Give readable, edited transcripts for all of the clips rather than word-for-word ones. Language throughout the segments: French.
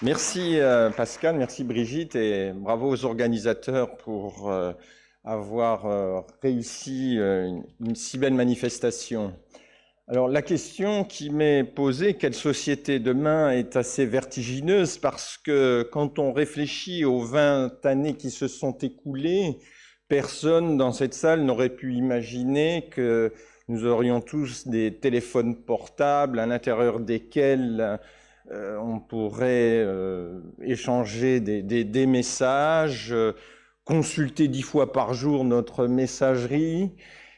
Merci Pascal, merci Brigitte et bravo aux organisateurs pour avoir réussi une si belle manifestation. Alors la question qui m'est posée, quelle société demain, est assez vertigineuse parce que quand on réfléchit aux 20 années qui se sont écoulées, personne dans cette salle n'aurait pu imaginer que nous aurions tous des téléphones portables à l'intérieur desquels on pourrait échanger des messages, consulter 10 fois par jour notre messagerie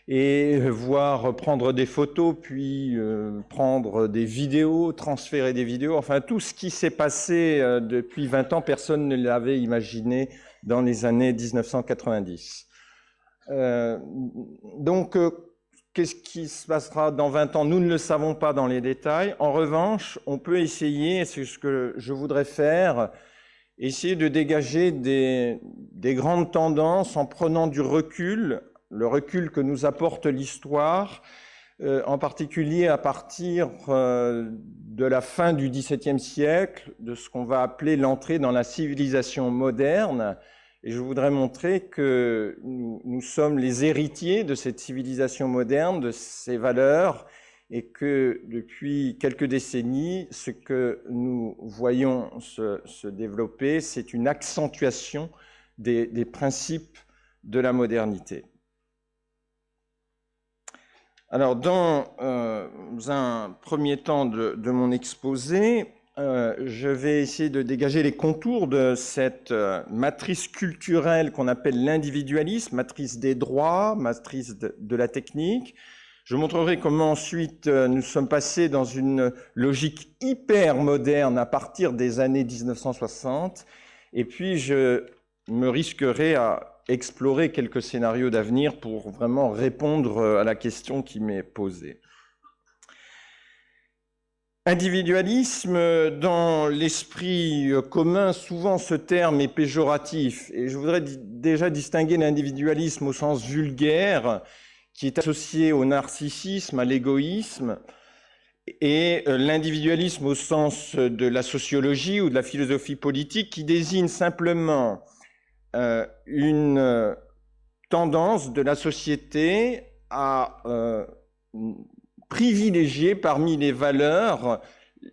et voir prendre des photos, puis prendre des vidéos, transférer des vidéos. Enfin, tout ce qui s'est passé depuis 20 ans, personne ne l'avait imaginé dans les années 1990. Donc, qu'est-ce qui se passera dans 20 ans? Nous ne le savons pas dans les détails. En revanche, on peut essayer, et c'est ce que je voudrais faire, essayer de dégager des grandes tendances en prenant du recul, le recul que nous apporte l'histoire, en particulier à partir de la fin du XVIIe siècle, de ce qu'on va appeler l'entrée dans la civilisation moderne. Et je voudrais montrer que nous sommes les héritiers de cette civilisation moderne, de ces valeurs, et que depuis quelques décennies, ce que nous voyons se développer, c'est une accentuation des principes de la modernité. Alors, dans un premier temps de mon exposé, je vais essayer de dégager les contours de cette matrice culturelle qu'on appelle l'individualisme, matrice des droits, matrice de la technique. Je montrerai comment ensuite nous sommes passés dans une logique hyper moderne à partir des années 1960. Et puis, je me risquerai à explorer quelques scénarios d'avenir pour vraiment répondre à la question qui m'est posée. Individualisme, dans l'esprit commun, souvent ce terme est péjoratif. Et je voudrais déjà distinguer l'individualisme au sens vulgaire, qui est associé au narcissisme, à l'égoïsme, et l'individualisme au sens de la sociologie ou de la philosophie politique, qui désigne simplement une tendance de la société à privilégier parmi les valeurs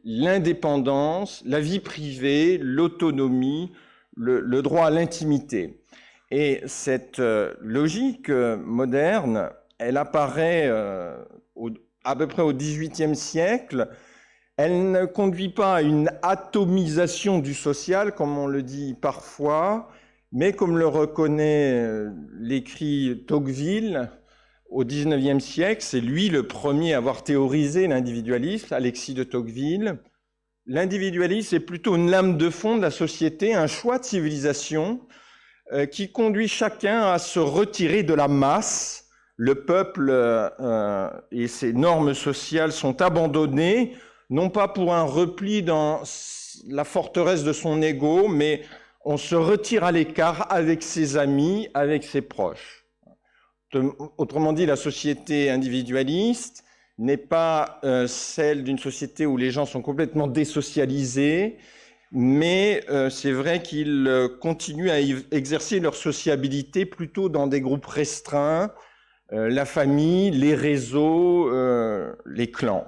l'indépendance, la vie privée, l'autonomie, le droit à l'intimité. Et cette logique moderne, elle apparaît à peu près au XVIIIe siècle. Elle ne conduit pas à une atomisation du social, comme on le dit parfois, mais comme le reconnaît l'écrit Tocqueville au XIXe siècle, c'est lui le premier à avoir théorisé l'individualisme, Alexis de Tocqueville. L'individualisme est plutôt une lame de fond de la société, un choix de civilisation qui conduit chacun à se retirer de la masse. Le peuple et ses normes sociales sont abandonnés, non pas pour un repli dans la forteresse de son ego, mais on se retire à l'écart avec ses amis, avec ses proches. Autrement dit, la société individualiste n'est pas celle d'une société où les gens sont complètement désocialisés, mais c'est vrai qu'ils continuent à exercer leur sociabilité plutôt dans des groupes restreints, la famille, les réseaux, les clans.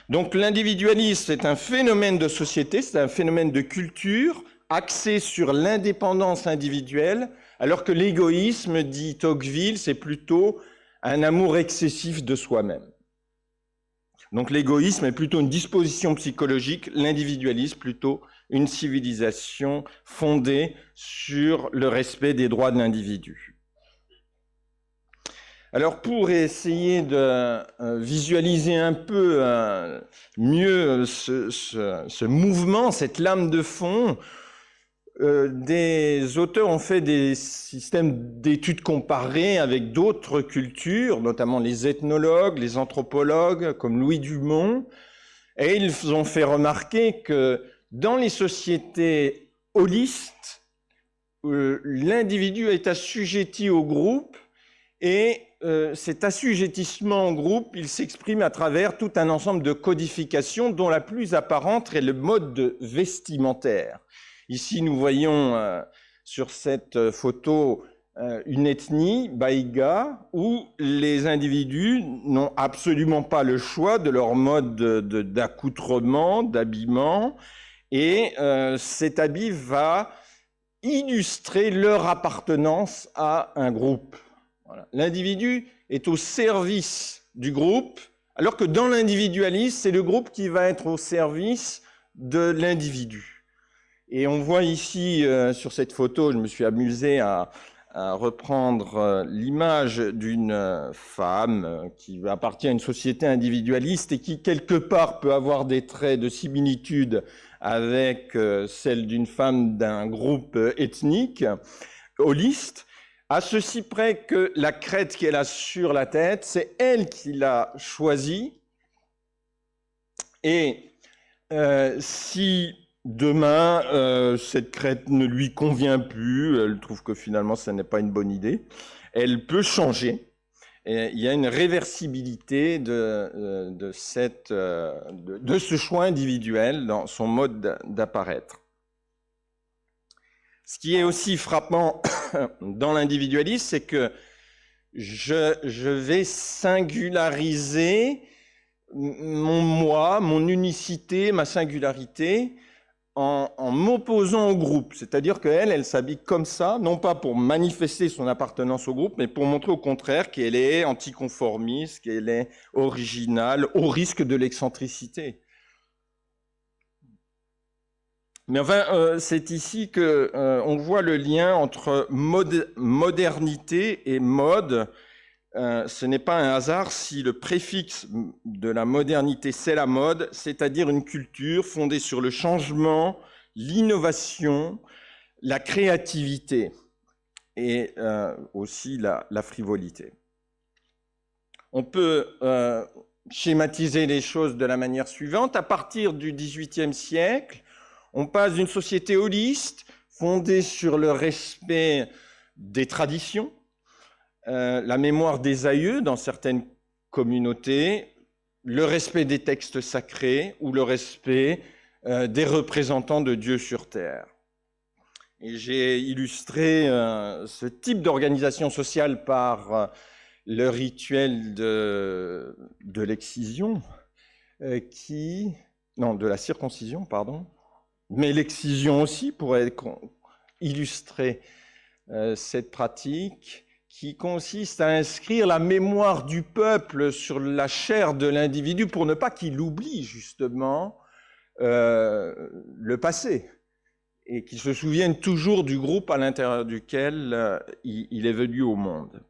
Donc l'individualisme est un phénomène de société, c'est un phénomène de culture axé sur l'indépendance individuelle, alors que l'égoïsme, dit Tocqueville, c'est plutôt un amour excessif de soi-même. Donc l'égoïsme est plutôt une disposition psychologique, l'individualisme plutôt une civilisation fondée sur le respect des droits de l'individu. Alors pour essayer de visualiser un peu mieux ce mouvement, cette lame de fond, des auteurs ont fait des systèmes d'études comparées avec d'autres cultures, notamment les ethnologues, les anthropologues, comme Louis Dumont, et ils ont fait remarquer que dans les sociétés holistes, l'individu est assujetti au groupe Et cet assujettissement au groupe, il s'exprime à travers tout un ensemble de codifications dont la plus apparente est le mode vestimentaire. Ici, nous voyons sur cette photo une ethnie, Baïga, où les individus n'ont absolument pas le choix de leur mode d'accoutrement, d'habillement, et cet habit va illustrer leur appartenance à un groupe. Voilà. L'individu est au service du groupe, alors que dans l'individualisme, c'est le groupe qui va être au service de l'individu. Et on voit ici, sur cette photo, je me suis amusé à reprendre l'image d'une femme qui appartient à une société individualiste et qui, quelque part, peut avoir des traits de similitude avec celle d'une femme d'un groupe ethnique, holiste, à ceci près que la crête qu'elle a sur la tête, c'est elle qui l'a choisie. Et si demain, cette crête ne lui convient plus, elle trouve que finalement, ce n'est pas une bonne idée, elle peut changer. Et il y a une réversibilité de ce choix individuel dans son mode d'apparaître. Ce qui est aussi frappant dans l'individualisme, c'est que je vais singulariser mon moi, mon unicité, ma singularité, en m'opposant au groupe. C'est-à-dire qu'elle s'habille comme ça, non pas pour manifester son appartenance au groupe, mais pour montrer au contraire qu'elle est anticonformiste, qu'elle est originale, au risque de l'excentricité. Mais enfin, c'est ici qu'on voit le lien entre modernité et mode. Ce n'est pas un hasard si le préfixe de la modernité, c'est la mode, c'est-à-dire une culture fondée sur le changement, l'innovation, la créativité et aussi la frivolité. On peut schématiser les choses de la manière suivante. À partir du XVIIIe siècle, on passe d'une société holiste, fondée sur le respect des traditions, la mémoire des aïeux dans certaines communautés, le respect des textes sacrés ou le respect des représentants de Dieu sur terre. Et j'ai illustré ce type d'organisation sociale par le rituel de l'excision, de la circoncision, pardon, mais l'excision aussi pourrait illustrer cette pratique qui consiste à inscrire la mémoire du peuple sur la chair de l'individu pour ne pas qu'il oublie justement le passé et qu'il se souvienne toujours du groupe à l'intérieur duquel il est venu au monde.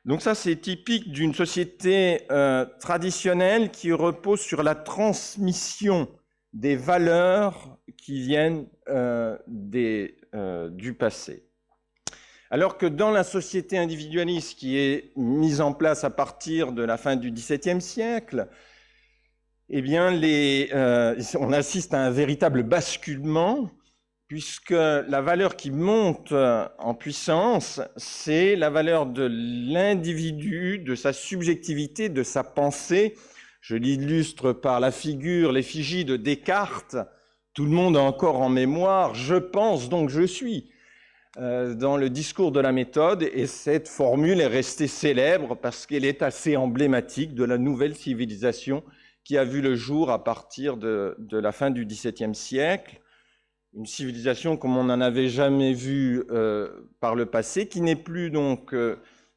Donc ça, c'est typique d'une société traditionnelle qui repose sur la transmission des valeurs qui viennent du passé. Alors que dans la société individualiste qui est mise en place à partir de la fin du XVIIe siècle, eh bien, on assiste à un véritable basculement, puisque la valeur qui monte en puissance, c'est la valeur de l'individu, de sa subjectivité, de sa pensée. Je l'illustre par la figure, l'effigie de Descartes. Tout le monde a encore en mémoire « je pense donc je suis » dans le discours de la méthode, et cette formule est restée célèbre parce qu'elle est assez emblématique de la nouvelle civilisation qui a vu le jour à partir de la fin du XVIIe siècle. Une civilisation comme on n'en avait jamais vu par le passé, qui n'est plus donc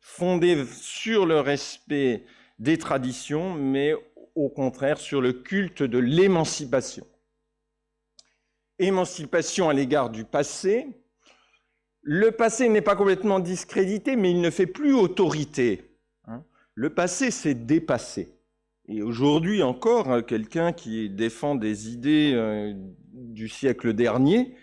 fondée sur le respect des traditions, mais au contraire sur le culte de l'émancipation. Émancipation à l'égard du passé. Le passé n'est pas complètement discrédité, mais il ne fait plus autorité. Le passé, c'est dépassé. Et aujourd'hui encore, quelqu'un qui défend des idées du siècle dernier,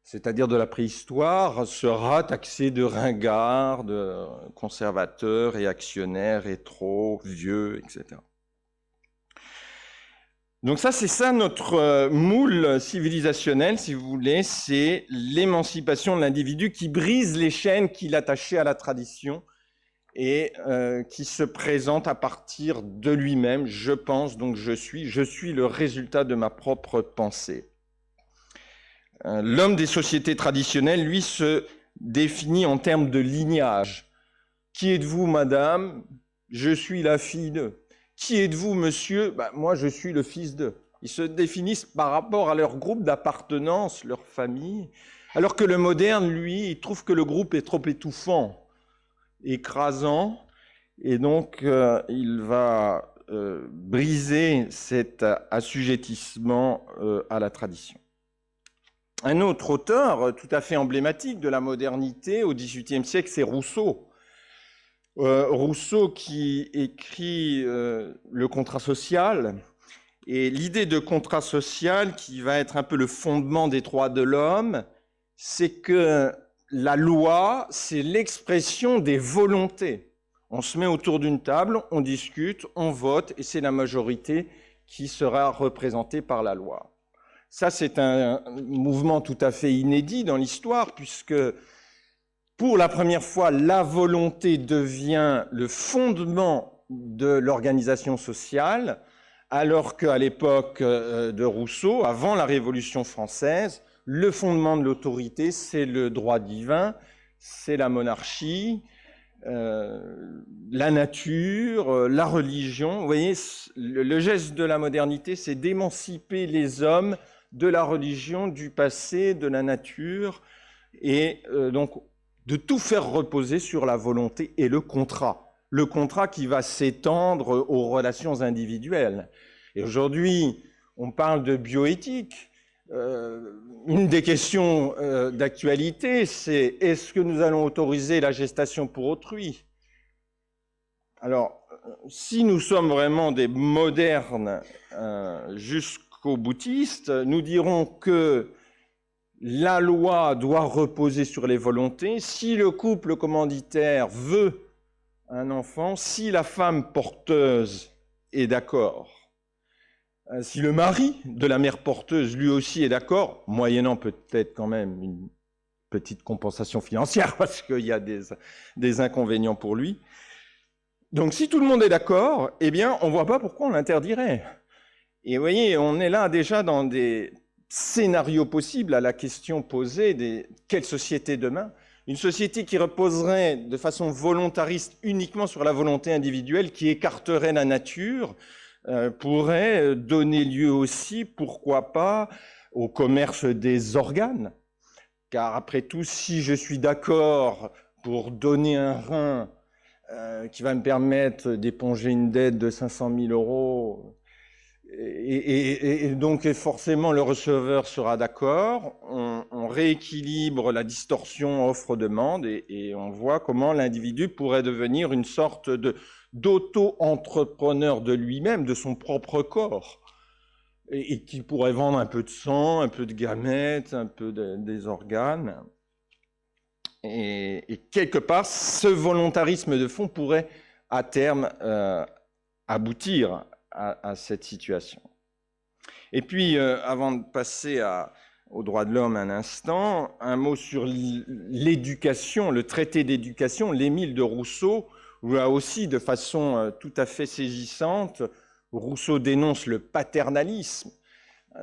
c'est-à-dire de la préhistoire, sera taxé de ringard, de conservateur, réactionnaire, rétro, vieux, etc. Donc ça, c'est ça notre moule civilisationnel, si vous voulez, c'est l'émancipation de l'individu qui brise les chaînes qui l'attachaient à la tradition et qui se présente à partir de lui-même. Je pense, donc je suis le résultat de ma propre pensée. L'homme des sociétés traditionnelles, lui, se définit en termes de lignage. Qui êtes-vous, madame? Je suis la fille de. Qui êtes-vous, monsieur? Moi, je suis le fils de. Ils se définissent par rapport à leur groupe d'appartenance, leur famille, alors que le moderne, lui, il trouve que le groupe est trop étouffant, écrasant, et donc il va briser cet assujettissement à la tradition. Un autre auteur tout à fait emblématique de la modernité au XVIIIe siècle, c'est Rousseau. Rousseau qui écrit le contrat social, et l'idée de contrat social qui va être un peu le fondement des droits de l'homme, c'est que la loi, c'est l'expression des volontés. On se met autour d'une table, on discute, on vote, et c'est la majorité qui sera représentée par la loi. Ça, c'est un mouvement tout à fait inédit dans l'histoire, puisque pour la première fois, la volonté devient le fondement de l'organisation sociale, alors qu'à l'époque de Rousseau, avant la Révolution française, le fondement de l'autorité, c'est le droit divin, c'est la monarchie, la nature, la religion. Vous voyez, le geste de la modernité, c'est d'émanciper les hommes de la religion, du passé, de la nature, et donc de tout faire reposer sur la volonté et le contrat qui va s'étendre aux relations individuelles. Et aujourd'hui, on parle de bioéthique. Une des questions d'actualité, c'est est-ce que nous allons autoriser la gestation pour autrui? Alors, si nous sommes vraiment des modernes jusqu'au boutiste, nous dirons que la loi doit reposer sur les volontés. Si le couple commanditaire veut un enfant, si la femme porteuse est d'accord, si le mari de la mère porteuse lui aussi est d'accord, moyennant peut-être quand même une petite compensation financière parce qu'il y a des inconvénients pour lui. Donc si tout le monde est d'accord, eh bien on ne voit pas pourquoi on l'interdirait. Et vous voyez, on est là déjà dans des scénarios possibles à la question posée des quelle société demain? Une société qui reposerait de façon volontariste uniquement sur la volonté individuelle, qui écarterait la nature, pourrait donner lieu aussi, pourquoi pas, au commerce des organes. Car après tout, si je suis d'accord pour donner un rein qui va me permettre d'éponger une dette de 500 000 euros, et donc forcément le receveur sera d'accord, on rééquilibre la distorsion offre-demande et on voit comment l'individu pourrait devenir une sorte d'auto-entrepreneur de lui-même, de son propre corps, et qui pourrait vendre un peu de sang, un peu de gamètes, un peu des organes. Et quelque part, ce volontarisme de fond pourrait à terme aboutir à cette situation. Et puis, avant de passer aux droits de l'homme un instant, un mot sur l'éducation, le traité d'éducation, l'Émile de Rousseau, où là aussi, de façon tout à fait saisissante, Rousseau dénonce le paternalisme.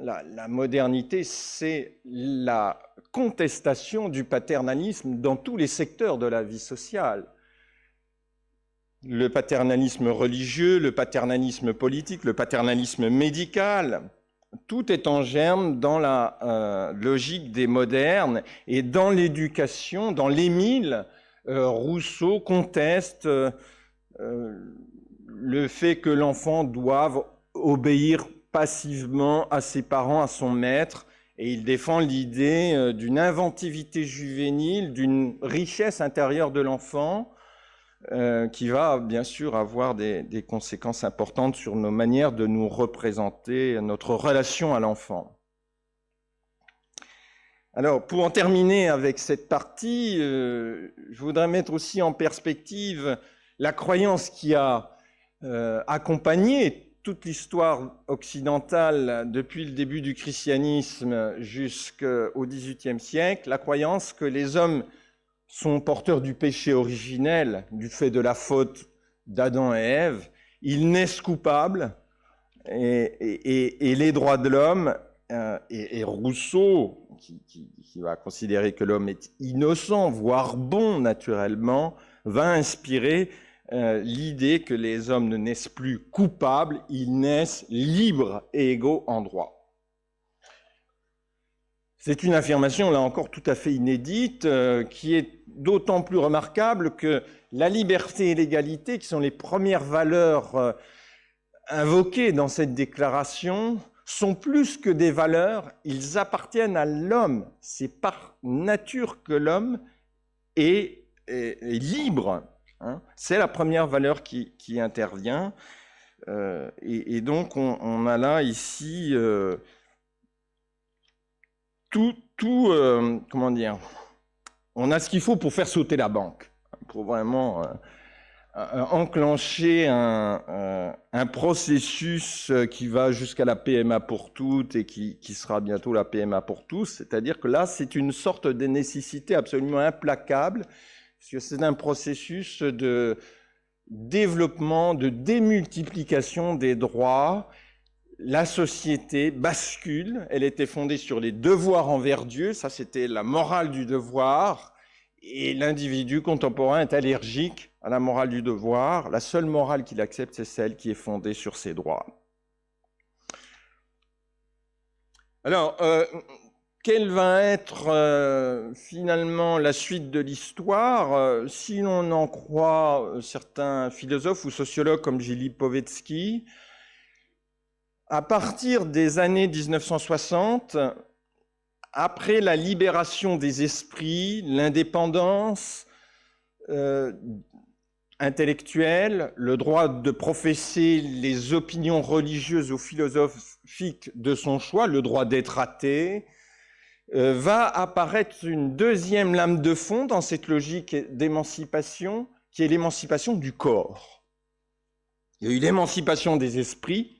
La modernité, c'est la contestation du paternalisme dans tous les secteurs de la vie sociale. Le paternalisme religieux, le paternalisme politique, le paternalisme médical, tout est en germe dans la logique des modernes. Et dans l'éducation, dans l'Émile, Rousseau conteste le fait que l'enfant doive obéir passivement à ses parents, à son maître, et il défend l'idée d'une inventivité juvénile, d'une richesse intérieure de l'enfant, qui va bien sûr avoir des conséquences importantes sur nos manières de nous représenter, notre relation à l'enfant. Alors, pour en terminer avec cette partie, je voudrais mettre aussi en perspective la croyance qui a accompagné toute l'histoire occidentale depuis le début du christianisme jusqu'au XVIIIe siècle, la croyance que les hommes sont porteurs du péché originel, du fait de la faute d'Adam et Ève. Ils naissent coupables et les droits de l'homme, et Rousseau, qui va considérer que l'homme est innocent, voire bon naturellement, va inspirer l'idée que les hommes ne naissent plus coupables, ils naissent libres et égaux en droit. C'est une affirmation, là encore, tout à fait inédite, qui est d'autant plus remarquable que la liberté et l'égalité, qui sont les premières valeurs invoquées dans cette déclaration, sont plus que des valeurs, ils appartiennent à l'homme. C'est par nature que l'homme est libre. Hein. C'est la première valeur qui intervient. Et donc, on a là, ici, comment dire, on a ce qu'il faut pour faire sauter la banque, pour vraiment enclencher un processus qui va jusqu'à la PMA pour toutes et qui sera bientôt la PMA pour tous. C'est-à-dire que là, c'est une sorte de nécessité absolument implacable, parce que c'est un processus de développement, de démultiplication des droits. La société bascule, elle était fondée sur les devoirs envers Dieu, ça c'était la morale du devoir, et l'individu contemporain est allergique à la morale du devoir. La seule morale qu'il accepte, c'est celle qui est fondée sur ses droits. Alors, quelle va être finalement la suite de l'histoire? Si l'on en croit certains philosophes ou sociologues comme Gilles Lipovetsky, à partir des années 1960, après la libération des esprits, l'indépendance intellectuelle, le droit de professer les opinions religieuses ou philosophiques de son choix, le droit d'être athée, va apparaître une deuxième lame de fond dans cette logique d'émancipation, qui est l'émancipation du corps. Il y a eu l'émancipation des esprits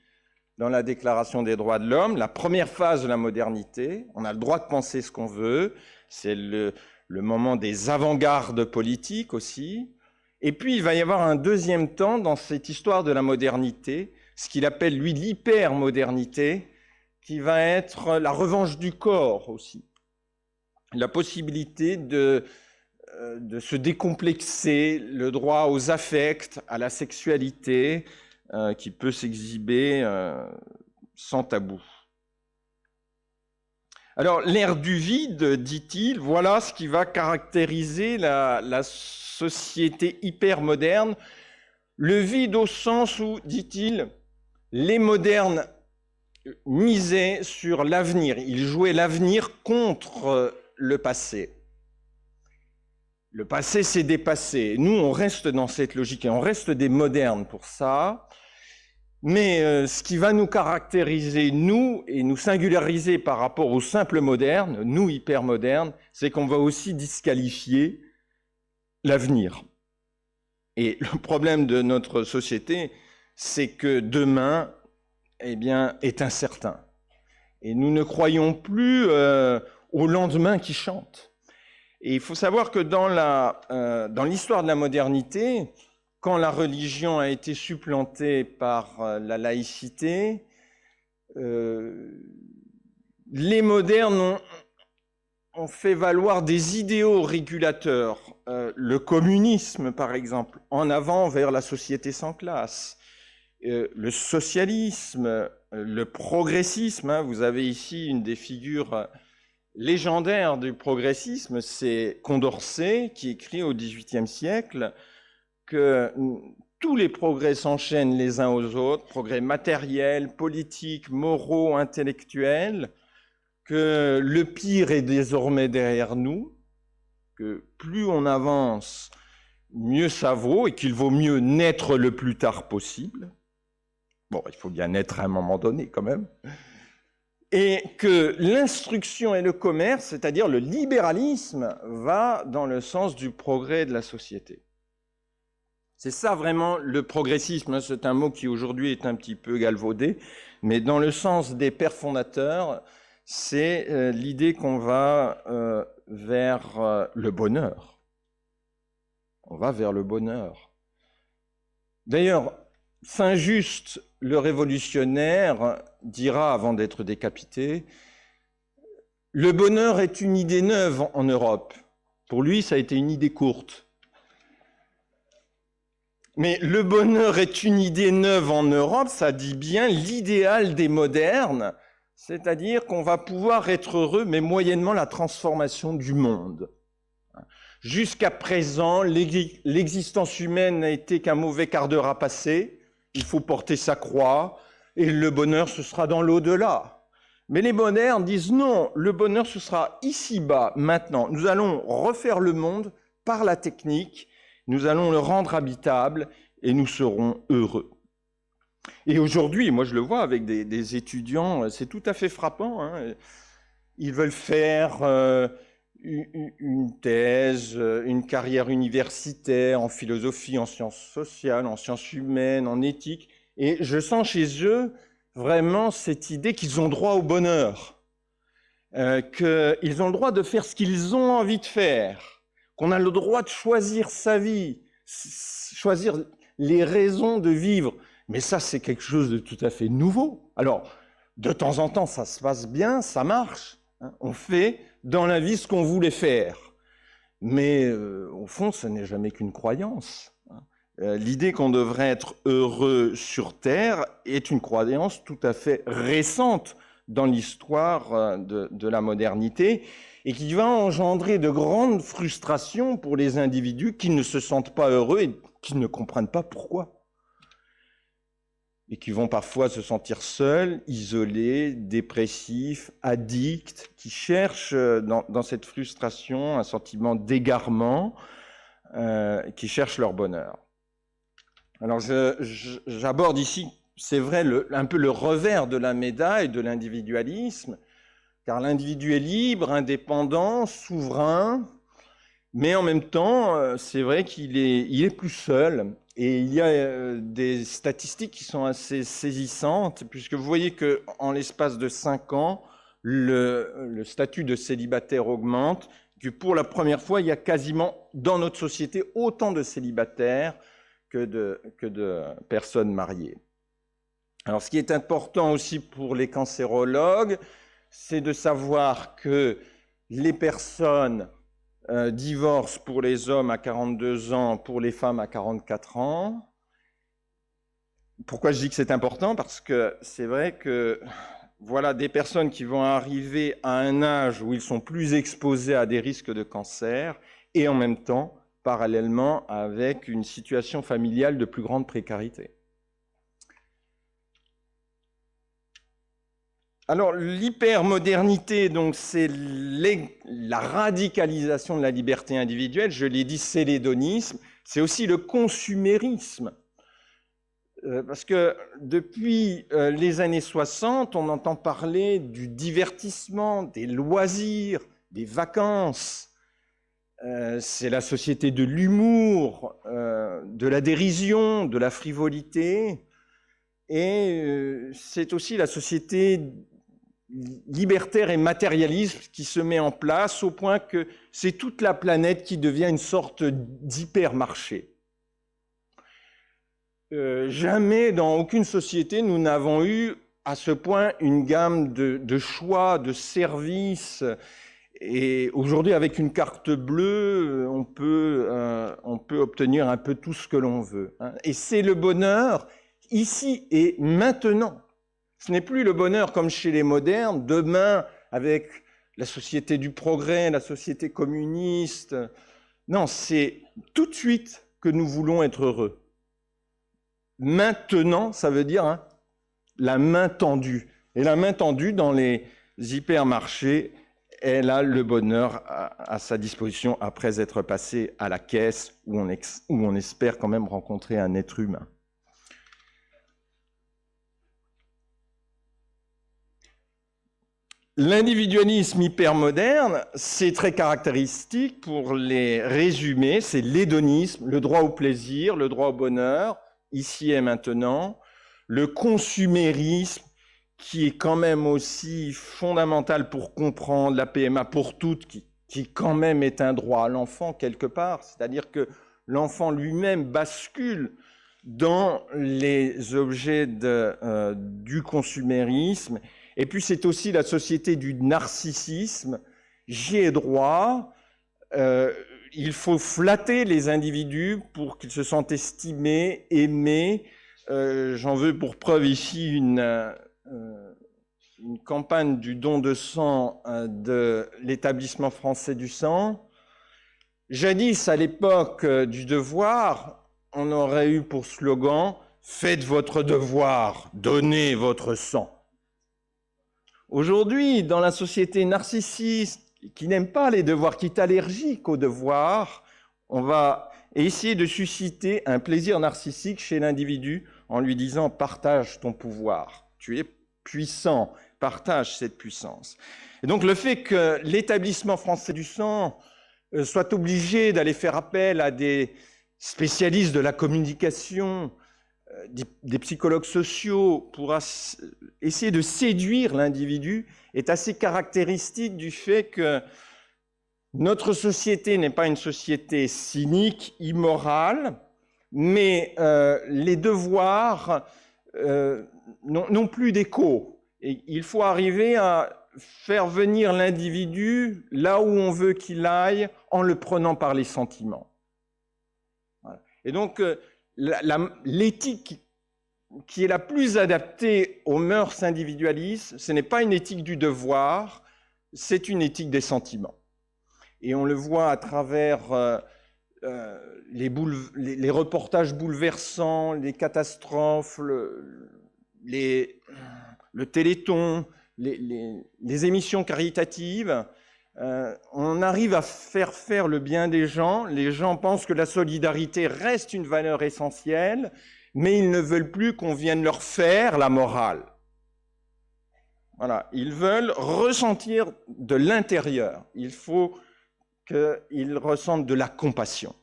dans la Déclaration des droits de l'homme, la première phase de la modernité. On a le droit de penser ce qu'on veut, c'est le moment des avant-gardes politiques aussi. Et puis, il va y avoir un deuxième temps dans cette histoire de la modernité, ce qu'il appelle, lui, l'hypermodernité, qui va être la revanche du corps aussi. La possibilité de se décomplexer, le droit aux affects, à la sexualité, qui peut s'exhiber sans tabou. Alors, l'ère du vide, dit-il, voilà ce qui va caractériser la société hyper-moderne. Le vide au sens où, dit-il, les modernes misaient sur l'avenir. Ils jouaient l'avenir contre le passé. Le passé s'est dépassé. Nous, on reste dans cette logique et on reste des modernes pour ça. Mais ce qui va nous caractériser, nous, et nous singulariser par rapport aux simples modernes, nous hypermodernes, c'est qu'on va aussi disqualifier l'avenir. Et le problème de notre société, c'est que demain, eh bien, est incertain. Et nous ne croyons plus au lendemain qui chante. Et il faut savoir que dans l'histoire de la modernité, quand la religion a été supplantée par la laïcité, les modernes ont fait valoir des idéaux régulateurs. Le communisme, par exemple, en avant vers la société sans classe. Le socialisme, le progressisme. Hein, vous avez ici une des figures légendaires du progressisme, c'est Condorcet, qui écrit au XVIIIe siècle que tous les progrès s'enchaînent les uns aux autres, progrès matériels, politiques, moraux, intellectuels, que le pire est désormais derrière nous, que plus on avance, mieux ça vaut, et qu'il vaut mieux naître le plus tard possible. Bon, il faut bien naître à un moment donné quand même. Et que l'instruction et le commerce, c'est-à-dire le libéralisme, va dans le sens du progrès de la société. C'est ça vraiment le progressisme, c'est un mot qui aujourd'hui est un petit peu galvaudé, mais dans le sens des pères fondateurs, c'est l'idée qu'on va vers le bonheur. on va vers le bonheur. D'ailleurs, Saint Just, le révolutionnaire, dira avant d'être décapité, « Le bonheur est une idée neuve en Europe. » Pour lui, ça a été une idée courte. Mais le bonheur est une idée neuve en Europe, ça dit bien l'idéal des modernes, c'est-à-dire qu'on va pouvoir être heureux, mais moyennement la transformation du monde. Jusqu'à présent, l'existence humaine n'a été qu'un mauvais quart d'heure à passer, il faut porter sa croix, et le bonheur, ce sera dans l'au-delà. Mais les modernes disent non, le bonheur, ce sera ici-bas, maintenant. Nous allons refaire le monde par la technique, nous allons le rendre habitable et nous serons heureux. Et aujourd'hui, moi je le vois avec des étudiants, c'est tout à fait frappant. Hein. Ils veulent faire une thèse, une carrière universitaire en philosophie, en sciences sociales, en sciences humaines, en éthique. Et je sens chez eux vraiment cette idée qu'ils ont droit au bonheur, qu'ils ont le droit de faire ce qu'ils ont envie de faire, qu'on a le droit de choisir sa vie, choisir les raisons de vivre. Mais ça, c'est quelque chose de tout à fait nouveau. Alors, de temps en temps, ça se passe bien, ça marche. Hein. On fait dans la vie ce qu'on voulait faire. Mais au fond, ce n'est jamais qu'une croyance. L'idée qu'on devrait être heureux sur Terre est une croyance tout à fait récente dans l'histoire de la modernité et qui va engendrer de grandes frustrations pour les individus qui ne se sentent pas heureux et qui ne comprennent pas pourquoi. Et qui vont parfois se sentir seuls, isolés, dépressifs, addicts, qui cherchent dans cette frustration un sentiment d'égarement, qui cherchent leur bonheur. Alors j'aborde ici, c'est vrai, un peu le revers de la médaille de l'individualisme, car l'individu est libre, indépendant, souverain, mais en même temps, c'est vrai qu'il est plus seul. Et il y a des statistiques qui sont assez saisissantes, puisque vous voyez qu'en l'espace de 5 ans, le statut de célibataire augmente, que pour la première fois, il y a quasiment dans notre société autant de célibataires que de personnes mariées. Alors, ce qui est important aussi pour les cancérologues, c'est de savoir que les personnes divorcent pour les hommes à 42 ans, pour les femmes à 44 ans. Pourquoi je dis que c'est important? Parce que c'est vrai que voilà des personnes qui vont arriver à un âge où ils sont plus exposés à des risques de cancer et en même temps, parallèlement, avec une situation familiale de plus grande précarité. Alors, l'hypermodernité, donc, c'est la radicalisation de la liberté individuelle. Je l'ai dit, c'est l'hédonisme. C'est aussi le consumérisme. Parce que depuis les années 60, on entend parler du divertissement, des loisirs, des vacances. C'est la société de l'humour, de la dérision, de la frivolité. Et c'est aussi la société libertaire et matérialiste qui se met en place au point que c'est toute la planète qui devient une sorte d'hypermarché. Jamais dans aucune société nous n'avons eu à ce point une gamme de choix, de services. Et aujourd'hui, avec une carte bleue, on peut obtenir un peu tout ce que l'on veut. Hein. Et c'est le bonheur ici et maintenant. Ce n'est plus le bonheur comme chez les modernes, demain avec la société du progrès, la société communiste. Non, c'est tout de suite que nous voulons être heureux. Maintenant, ça veut dire la main tendue. Et la main tendue dans les hypermarchés, elle a le bonheur à sa disposition après être passée à la caisse où on espère quand même rencontrer un être humain. L'individualisme hypermoderne, c'est très caractéristique pour les résumer, c'est l'hédonisme, le droit au plaisir, le droit au bonheur, ici et maintenant, le consumérisme, qui est quand même aussi fondamental pour comprendre la PMA pour toutes, qui quand même est un droit à l'enfant quelque part, c'est-à-dire que l'enfant lui-même bascule dans les objets du consumérisme. Et puis c'est aussi la société du narcissisme. J'y ai droit. Il faut flatter les individus pour qu'ils se sentent estimés, aimés. J'en veux pour preuve ici une campagne du don de sang de l'Établissement français du sang. Jadis, à l'époque du devoir, on aurait eu pour slogan « Faites votre devoir, donnez votre sang ». Aujourd'hui, dans la société narcissiste, qui n'aime pas les devoirs, qui est allergique aux devoirs, on va essayer de susciter un plaisir narcissique chez l'individu en lui disant « Partage ton pouvoir, tu es puissant, partage cette puissance ». Et donc le fait que l'Établissement français du sang soit obligé d'aller faire appel à des spécialistes de la communication, des psychologues sociaux pour essayer de séduire l'individu est assez caractéristique du fait que notre société n'est pas une société cynique, immorale, mais les devoirs n'ont plus d'écho. Et il faut arriver à faire venir l'individu là où on veut qu'il aille en le prenant par les sentiments. Et donc, l'éthique qui est la plus adaptée aux mœurs individualistes, ce n'est pas une éthique du devoir, c'est une éthique des sentiments. Et on le voit à travers les reportages bouleversants, les catastrophes, le téléthon, les émissions caritatives. On arrive à faire le bien des gens. Les gens pensent que la solidarité reste une valeur essentielle, mais ils ne veulent plus qu'on vienne leur faire la morale. Voilà, ils veulent ressentir de l'intérieur. Il faut qu'ils ressentent de la compassion.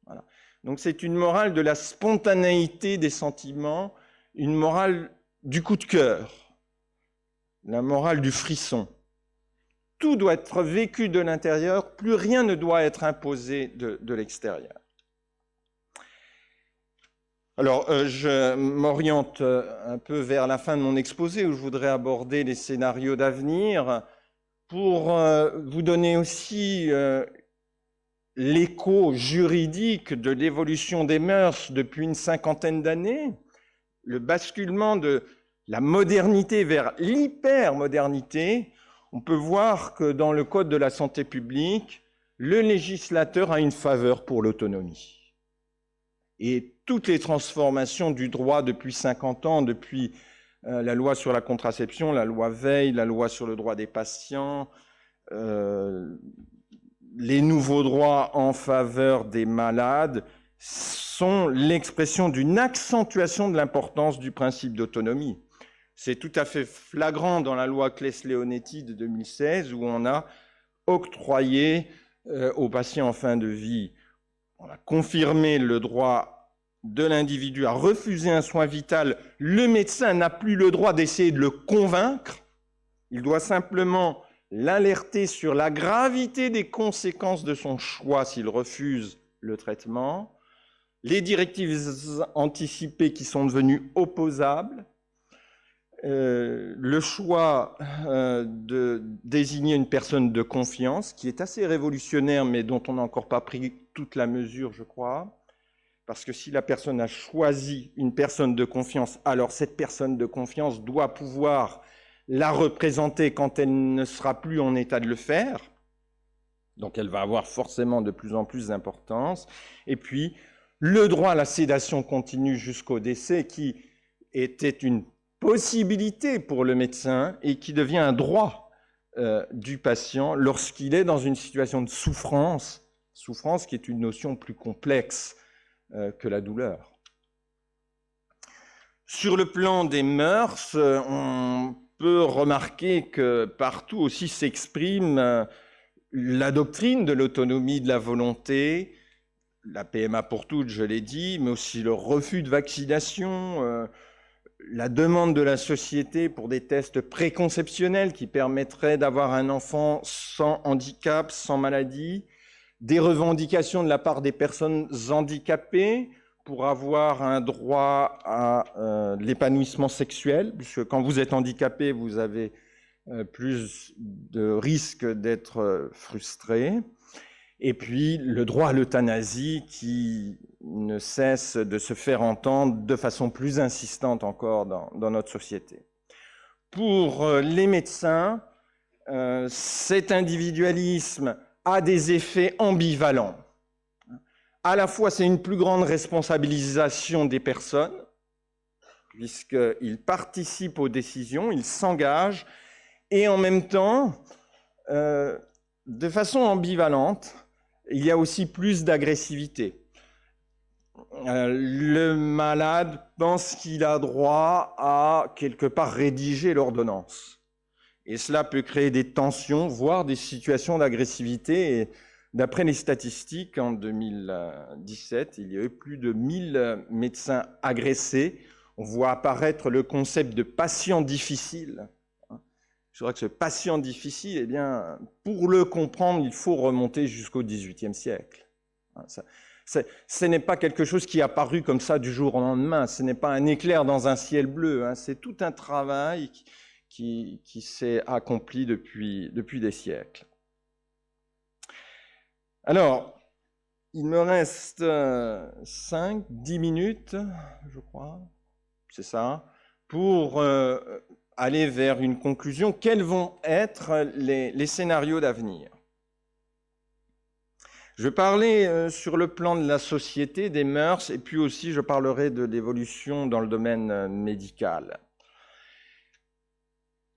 Voilà. Donc c'est une morale de la spontanéité des sentiments, une morale du coup de cœur, la morale du frisson. Tout doit être vécu de l'intérieur, plus rien ne doit être imposé de l'extérieur. Alors, je m'oriente un peu vers la fin de mon exposé où je voudrais aborder les scénarios d'avenir pour vous donner aussi l'écho juridique de l'évolution des mœurs depuis une cinquantaine d'années, le basculement de la modernité vers l'hypermodernité. On peut voir que dans le Code de la santé publique, le législateur a une faveur pour l'autonomie. Et toutes les transformations du droit depuis 50 ans, depuis la loi sur la contraception, la loi Veil, la loi sur le droit des patients, les nouveaux droits en faveur des malades, sont l'expression d'une accentuation de l'importance du principe d'autonomie. C'est tout à fait flagrant dans la loi Claes-Leonetti de 2016 où on a octroyé aux patients en fin de vie, on a confirmé le droit de l'individu à refuser un soin vital. Le médecin n'a plus le droit d'essayer de le convaincre, il doit simplement l'alerter sur la gravité des conséquences de son choix s'il refuse le traitement, les directives anticipées qui sont devenues opposables, le choix de désigner une personne de confiance, qui est assez révolutionnaire, mais dont on n'a encore pas pris toute la mesure, je crois, parce que si la personne a choisi une personne de confiance, alors cette personne de confiance doit pouvoir la représenter quand elle ne sera plus en état de le faire, donc elle va avoir forcément de plus en plus d'importance, et puis le droit à la sédation continue jusqu'au décès, qui était une possibilité pour le médecin et qui devient un droit du patient lorsqu'il est dans une situation de souffrance qui est une notion plus complexe que la douleur. Sur le plan des mœurs, on peut remarquer que partout aussi s'exprime la doctrine de l'autonomie de la volonté, la PMA pour toutes, je l'ai dit, mais aussi le refus de vaccination, la demande de la société pour des tests préconceptionnels qui permettraient d'avoir un enfant sans handicap, sans maladie, des revendications de la part des personnes handicapées pour avoir un droit à l'épanouissement sexuel, puisque quand vous êtes handicapé, vous avez plus de risques d'être frustré. Et puis le droit à l'euthanasie qui ne cesse de se faire entendre de façon plus insistante encore dans notre société. Pour les médecins, cet individualisme a des effets ambivalents. À la fois, c'est une plus grande responsabilisation des personnes, puisqu'ils participent aux décisions, ils s'engagent, et en même temps, de façon ambivalente, il y a aussi plus d'agressivité. Le malade pense qu'il a droit à, quelque part, rédiger l'ordonnance. Et cela peut créer des tensions, voire des situations d'agressivité. Et d'après les statistiques, en 2017, il y a eu plus de 1000 médecins agressés. On voit apparaître le concept de patient difficile. Je dirais que ce patient difficile, eh bien, pour le comprendre, il faut remonter jusqu'au XVIIIe siècle. Ce n'est pas quelque chose qui est apparu comme ça du jour au lendemain, ce n'est pas un éclair dans un ciel bleu, c'est tout un travail qui s'est accompli depuis des siècles. Alors, il me reste 5-10 minutes, je crois, c'est ça, pour aller vers une conclusion. Quels vont être les scénarios d'avenir ? Je vais parler sur le plan de la société, des mœurs, et puis aussi je parlerai de l'évolution dans le domaine médical.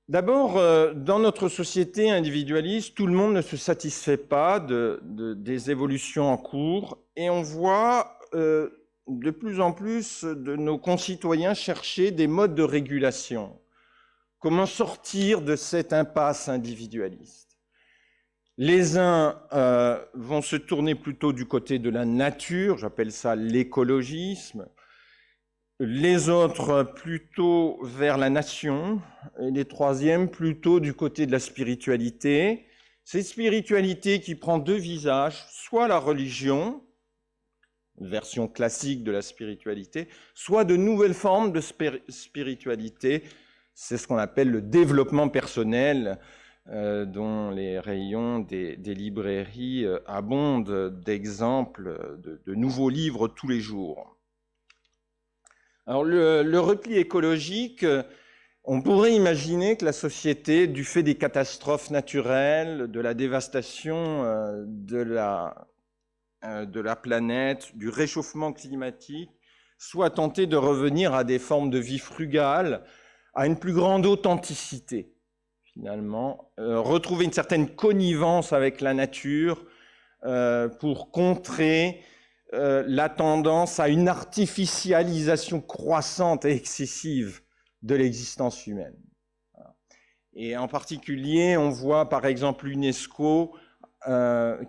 D'abord, dans notre société individualiste, tout le monde ne se satisfait pas des évolutions en cours, et on voit de plus en plus de nos concitoyens chercher des modes de régulation. Comment sortir de cette impasse individualiste ? Les uns vont se tourner plutôt du côté de la nature, j'appelle ça l'écologisme, les autres plutôt vers la nation, et les troisièmes plutôt du côté de la spiritualité. Cette spiritualité qui prend deux visages, soit la religion, version classique de la spiritualité, soit de nouvelles formes de spiritualité, c'est ce qu'on appelle le développement personnel, dont les rayons des librairies abondent d'exemples de nouveaux livres tous les jours. Alors le repli écologique, on pourrait imaginer que la société, du fait des catastrophes naturelles, de la dévastation de la planète, du réchauffement climatique, soit tentée de revenir à des formes de vie frugales, à une plus grande authenticité. Finalement, retrouver une certaine connivence avec la nature pour contrer la tendance à une artificialisation croissante et excessive de l'existence humaine. Et en particulier, on voit par exemple l'UNESCO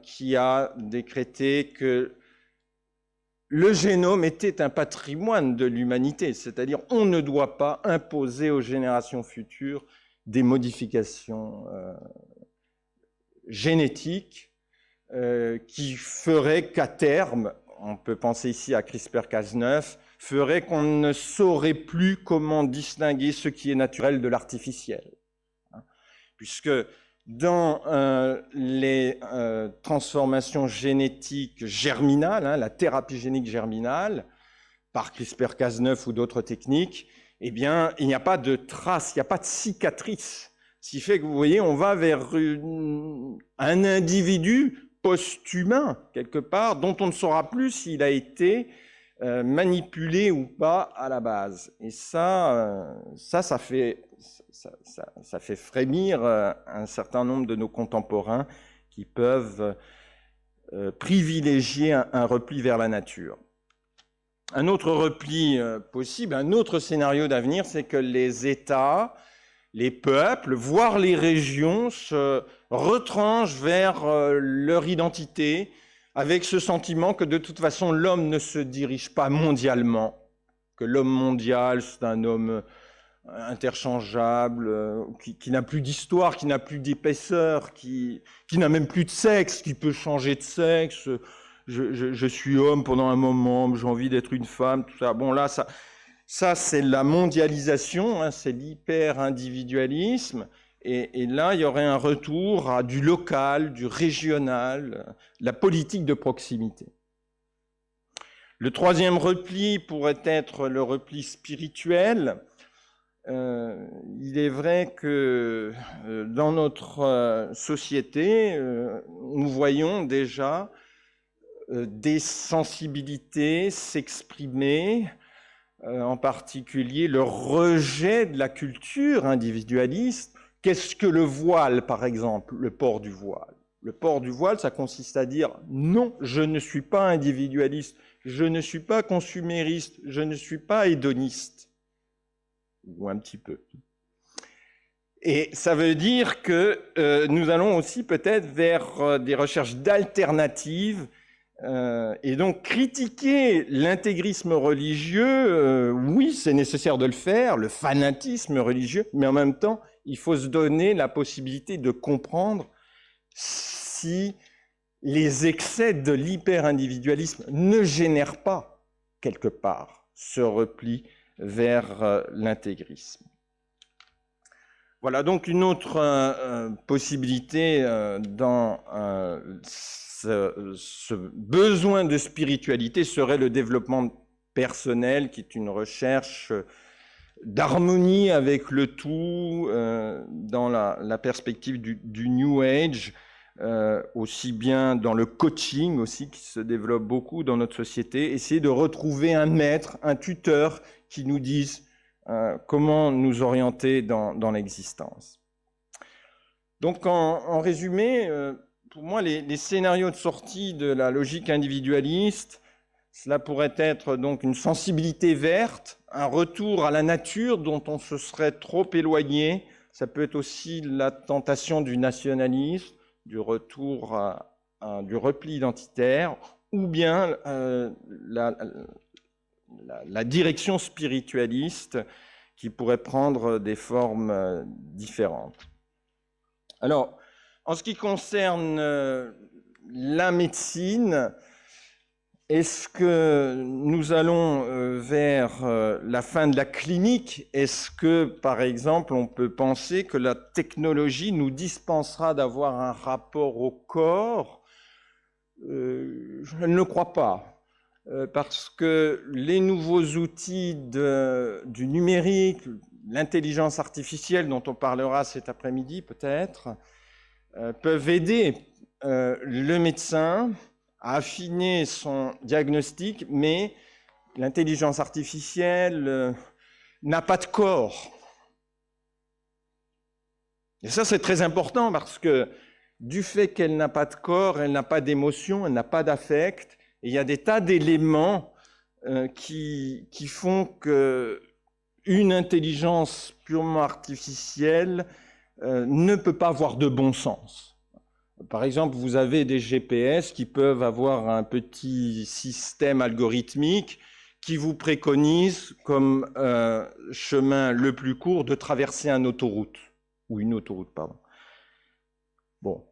qui a décrété que le génome était un patrimoine de l'humanité, c'est-à-dire on ne doit pas imposer aux générations futures des modifications génétiques qui feraient qu'à terme, on peut penser ici à CRISPR-Cas9, ferait qu'on ne saurait plus comment distinguer ce qui est naturel de l'artificiel. Puisque dans les transformations génétiques germinales, la thérapie génique germinale, par CRISPR-Cas9 ou d'autres techniques, eh bien, il n'y a pas de trace, il n'y a pas de cicatrice. Ce qui fait que, vous voyez, on va vers un individu post-humain, quelque part, dont on ne saura plus s'il a été manipulé ou pas à la base. Et ça fait frémir un certain nombre de nos contemporains qui peuvent privilégier un repli vers la nature. Un autre repli possible, un autre scénario d'avenir, c'est que les États, les peuples, voire les régions se retranchent vers leur identité avec ce sentiment que de toute façon l'homme ne se dirige pas mondialement, que l'homme mondial c'est un homme interchangeable, qui n'a plus d'histoire, qui n'a plus d'épaisseur, qui n'a même plus de sexe, qui peut changer de sexe. Je suis homme pendant un moment, j'ai envie d'être une femme, tout ça. Bon, là, ça c'est la mondialisation, hein, c'est l'hyper-individualisme. Et là, il y aurait un retour à du local, du régional, la politique de proximité. Le troisième repli pourrait être le repli spirituel. Il est vrai que dans notre société, nous voyons déjà des sensibilités s'exprimer, en particulier le rejet de la culture individualiste. Qu'est-ce que le voile, par exemple, le port du voile? Le port du voile, ça consiste à dire « Non, je ne suis pas individualiste, je ne suis pas consumériste, je ne suis pas hédoniste. » Ou un petit peu. Et ça veut dire que nous allons aussi peut-être vers des recherches d'alternatives et donc critiquer l'intégrisme religieux. Oui, c'est nécessaire de le faire, le fanatisme religieux, mais en même temps, il faut se donner la possibilité de comprendre si les excès de l'hyper-individualisme ne génèrent pas, quelque part, ce repli vers l'intégrisme. Voilà donc une autre possibilité dans ce besoin de spiritualité serait le développement personnel, qui est une recherche d'harmonie avec le tout dans la perspective du New Age, aussi bien dans le coaching aussi qui se développe beaucoup dans notre société, essayer de retrouver un maître, un tuteur qui nous dise comment nous orienter dans l'existence. Donc en résumé, pour moi les scénarios de sortie de la logique individualiste, cela pourrait être donc une sensibilité verte, un retour à la nature dont on se serait trop éloigné. Ça peut être aussi la tentation du nationalisme, du retour du repli identitaire, ou bien la direction spiritualiste qui pourrait prendre des formes différentes. Alors, en ce qui concerne la médecine, est-ce que nous allons vers la fin de la clinique? Est-ce que, par exemple, on peut penser que la technologie nous dispensera d'avoir un rapport au corps? Je ne le crois pas, parce que les nouveaux outils du numérique, l'intelligence artificielle dont on parlera cet après-midi peut-être, peuvent aider le médecin à affiner son diagnostic, mais l'intelligence artificielle n'a pas de corps. Et ça, c'est très important parce que du fait qu'elle n'a pas de corps, elle n'a pas d'émotion, elle n'a pas d'affect, et il y a des tas d'éléments qui font qu'une intelligence purement artificielle ne peut pas avoir de bon sens. Par exemple, vous avez des GPS qui peuvent avoir un petit système algorithmique qui vous préconise comme chemin le plus court de traverser une autoroute. Pardon. Bon.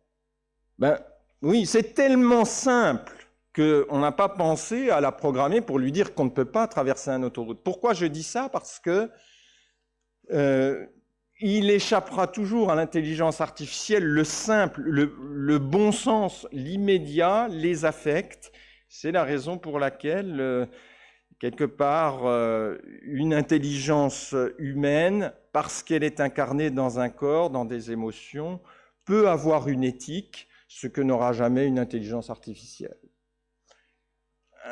Ben, oui, c'est tellement simple qu'on n'a pas pensé à la programmer pour lui dire qu'on ne peut pas traverser une autoroute. Pourquoi je dis ça? Parce que il échappera toujours à l'intelligence artificielle le simple, le bon sens, l'immédiat, les affects. C'est la raison pour laquelle, quelque part, une intelligence humaine, parce qu'elle est incarnée dans un corps, dans des émotions, peut avoir une éthique, ce que n'aura jamais une intelligence artificielle.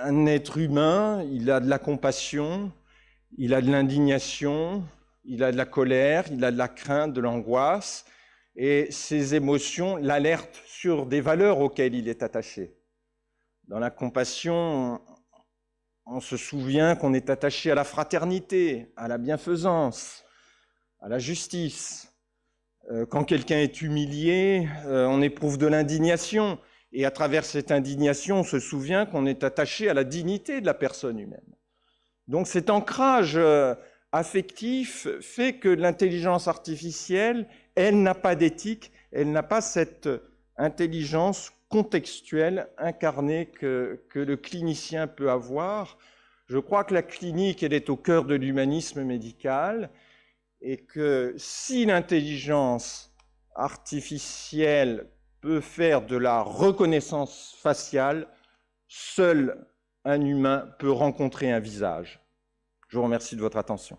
Un être humain, il a de la compassion, il a de l'indignation, il a de la colère, il a de la crainte, de l'angoisse, et ces émotions l'alertent sur des valeurs auxquelles il est attaché. Dans la compassion, on se souvient qu'on est attaché à la fraternité, à la bienfaisance, à la justice. Quand quelqu'un est humilié, on éprouve de l'indignation, et à travers cette indignation, on se souvient qu'on est attaché à la dignité de la personne humaine. Donc cet ancrage affectif fait que l'intelligence artificielle, elle n'a pas d'éthique, elle n'a pas cette intelligence contextuelle incarnée que le clinicien peut avoir. Je crois que la clinique, elle est au cœur de l'humanisme médical et que si l'intelligence artificielle peut faire de la reconnaissance faciale, seul un humain peut rencontrer un visage. Je vous remercie de votre attention.